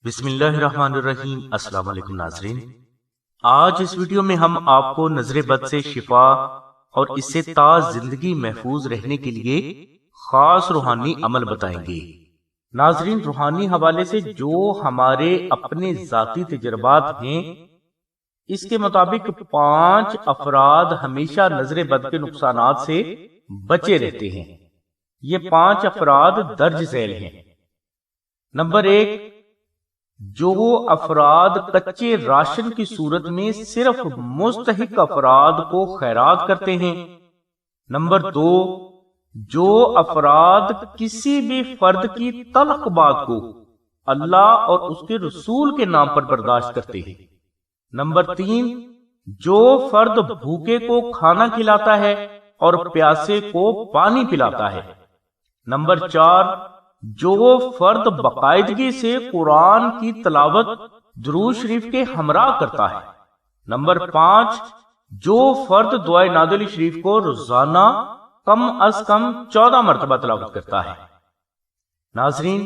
بسم اللہ الرحمن الرحیم۔ السلام علیکم ناظرین، آج اس ویڈیو میں ہم آپ کو نظر بد سے شفا اور اس سے تا زندگی محفوظ رہنے کے لیے خاص روحانی عمل بتائیں گے۔ ناظرین، روحانی حوالے سے جو ہمارے اپنے ذاتی تجربات ہیں، اس کے مطابق 5 افراد ہمیشہ نظر بد کے نقصانات سے بچے رہتے ہیں۔ یہ 5 افراد درج ذیل ہیں۔ نمبر 1، جو افراد کچے راشن کی صورت میں صرف مستحق افراد کو خیرات کرتے ہیں۔ نمبر 2، جو افراد کسی بھی فرد کی تلخ بات کو اللہ اور اس کے رسول کے نام پر برداشت کرتے ہیں۔ نمبر 3، جو فرد بھوکے کو کھانا کھلاتا ہے اور پیاسے کو پانی پلاتا ہے۔ نمبر 4، جو فرد باقاعدگی سے قرآن کی تلاوت درود شریف کے ہمراہ کرتا ہے۔ نمبر 5، جو فرد دعائے نادلی شریف کو روزانہ کم از کم 14 مرتبہ تلاوت کرتا ہے۔ ناظرین،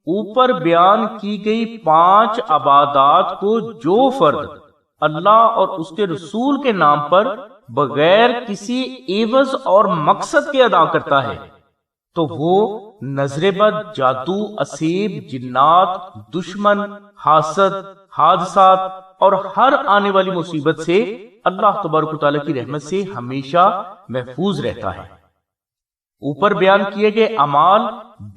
اوپر بیان کی گئی 5 عبادات کو جو فرد اللہ اور اس کے رسول کے نام پر بغیر کسی عوض اور مقصد کے ادا کرتا ہے تو وہ نظر بد، جادو، اسیب، جنات، دشمن، حاسد، حادثات اور ہر آنے والی مصیبت سے اللہ تبارک و تعالیٰ کی رحمت سے ہمیشہ محفوظ رہتا ہے۔ اوپر بیان کیے گئے اعمال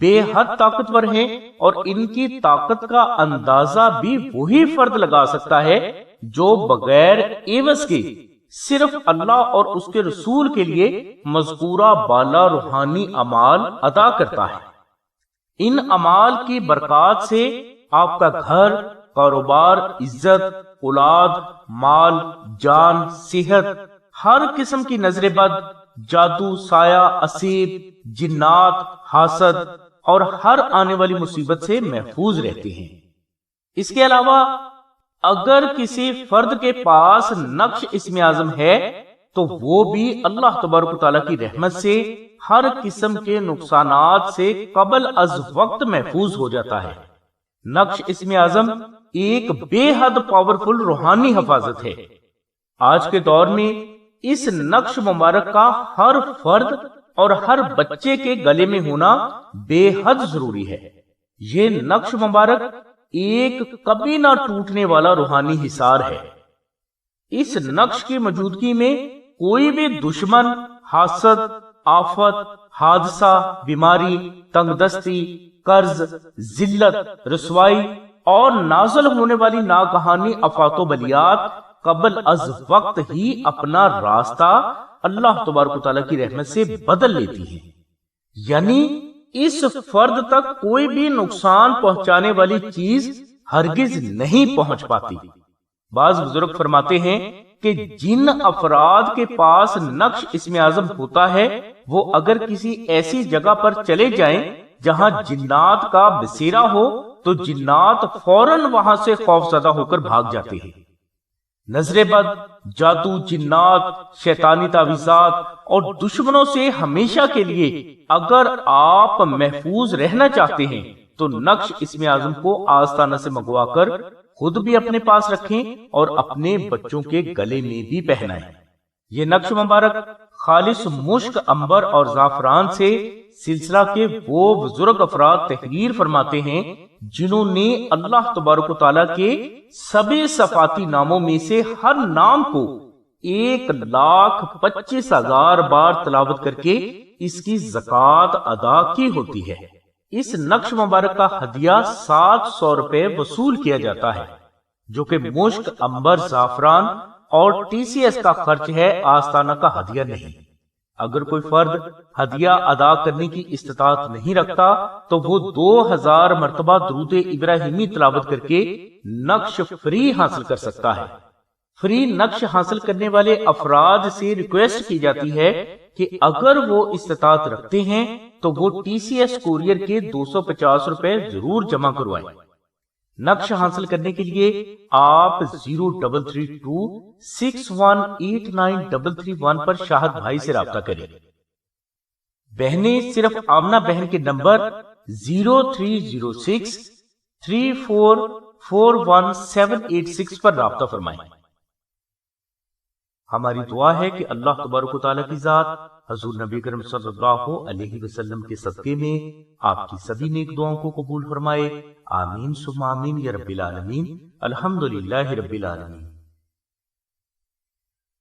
بے حد طاقتور ہیں اور ان کی طاقت کا اندازہ بھی وہی فرد لگا سکتا ہے جو بغیر عوض کے صرف اللہ اور اس کے رسول کے لیے مذکورہ بالا روحانی اعمال ادا کرتا ہے۔ ان اعمال کی برکات سے آپ کا گھر، کاروبار، عزت، اولاد، مال، جان، صحت، ہر قسم کی نظر بد، جادو، سایہ، اسیب، جنات، حاسد اور ہر آنے والی مصیبت سے محفوظ رہتے ہیں۔ اس کے علاوہ اگر کسی فرد کے پاس نقش اسم اعظم ہے تو وہ بھی اللہ تبارک و تعالیٰ کی رحمت سے ہر قسم کے نقصانات سے قبل از وقت محفوظ ہو جاتا ہے۔ نقش اسم اعظم ایک بے حد پاورفل روحانی حفاظت ہے۔ آج کے دور میں اس نقش مبارک کا ہر فرد اور ہر بچے کے گلے میں ہونا بے حد ضروری ہے۔ یہ نقش مبارک ایک کبھی نہ ٹوٹنے والا روحانی حصار ہے۔ اس نقش کی موجودگی میں کوئی بھی دشمن، حاسد، آفت، حادثہ، بیماری، تنگ دستی، قرض، ذلت، رسوائی اور نازل ہونے والی ناگہانی آفات و بلیات قبل از وقت ہی اپنا راستہ اللہ تبارک و تعالیٰ کی رحمت سے بدل لیتی ہے۔ یعنی اس فرد تک کوئی بھی نقصان پہنچانے والی چیز ہرگز نہیں پہنچ پاتی۔ بعض بزرگ فرماتے ہیں کہ جن افراد کے پاس نقش اسم اعظم ہوتا ہے وہ اگر کسی ایسی جگہ پر چلے جائیں جہاں جنات کا بسیرا ہو تو جنات فوراً وہاں سے خوف زدہ ہو کر بھاگ جاتے ہیں۔ نظر بد، جادو، جنات، شیطانی تعویذات اور دشمنوں سے ہمیشہ کے لیے اگر آپ محفوظ رہنا چاہتے ہیں تو نقش اسم اعظم کو آستانہ سے منگوا کر خود بھی اپنے پاس رکھیں اور اپنے بچوں کے گلے میں بھی پہنائیں۔ یہ نقش مبارک خالص مشک، عنبر اور زعفران سے سلسلہ کے وہ بزرگ افراد تحریر فرماتے ہیں جنہوں نے اللہ تبارک و تعالیٰ کے سبھی صفاتی ناموں میں سے ہر نام کو 1,25,000 بار تلاوت کر کے اس کی زکوٰۃ ادا کی ہوتی ہے۔ اس نقش مبارک کا ہدیہ 700 روپے وصول کیا جاتا ہے، جو کہ مشک، عنبر، زعفران اور TCS کا خرچ ہے، آستانہ کا ہدیہ نہیں۔ اگر کوئی فرد ہدیہ ادا کرنے کی استطاعت نہیں رکھتا تو وہ 2000 مرتبہ درود ابراہیمی تلاوت کر کے نقش فری حاصل کر سکتا ہے۔ فری نقش حاصل کرنے والے افراد سے ریکویسٹ کی جاتی ہے کہ اگر وہ استطاعت رکھتے ہیں تو وہ TCS کوریئر کے 250 روپے ضرور جمع کروائیں۔ نقش حاصل کرنے کے لیے آپ 0332618933 پر شاہد بھائی سے رابطہ کریں۔ بہنیں صرف آمنہ بہن کے نمبر 0306 3441 پر رابطہ فرمائیں۔ ہماری دعا ہے کہ اللہ تبارک و تعالیٰ کی ذات حضور نبی کریم صلی اللہ علیہ وسلم کے صدقے میں آپ کی سبھی نیک دعاؤں کو قبول فرمائے، آمین ثم آمین یا رب العالمین، الحمدللہ رب العالمین۔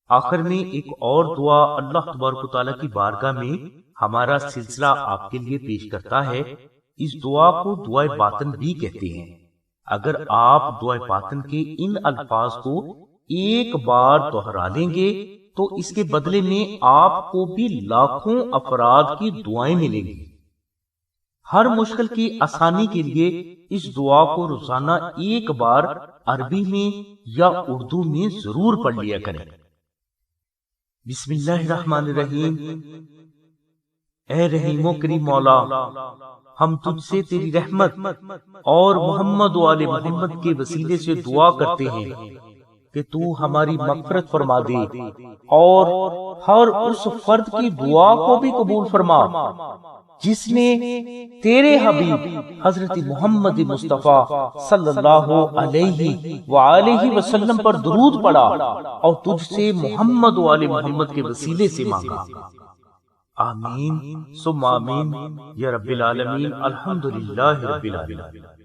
آخر میں ایک اور دعا اللہ تبارک و تعالیٰ کی بارگاہ میں ہمارا سلسلہ آپ کے لیے پیش کرتا ہے۔ اس دعا کو دعائے باطن بھی کہتے ہیں۔ اگر آپ دعائے باطن کے ان الفاظ کو ایک بار دہرا لیں گے تو اس کے بدلے میں آپ کو بھی لاکھوں افراد کی دعائیں ملیں گی۔ ہر مشکل کی آسانی کے لیے اس دعا کو روزانہ ایک بار عربی میں یا اردو میں ضرور پڑھ لیا کریں۔ بسم اللہ الرحمن الرحیم۔ اے رحیم و کریم مولا، ہم تجھ سے تیری رحمت اور محمد و آل محمد کے وسیلے سے دعا کرتے ہیں کہ تو ہماری مغفرت فرما دے اور ہر اس فرد کی دعا کو بھی قبول فرما جس نے تیرے حبیب حضرت محمد مصطفیٰ صلی اللہ علیہ وآلہ وسلم پر درود پڑھا اور تجھ سے محمد و آل محمد کے وسیلے سے مانگا۔ آمین ثم آمین یا رب العالمین، الحمدللہ رب العالمین۔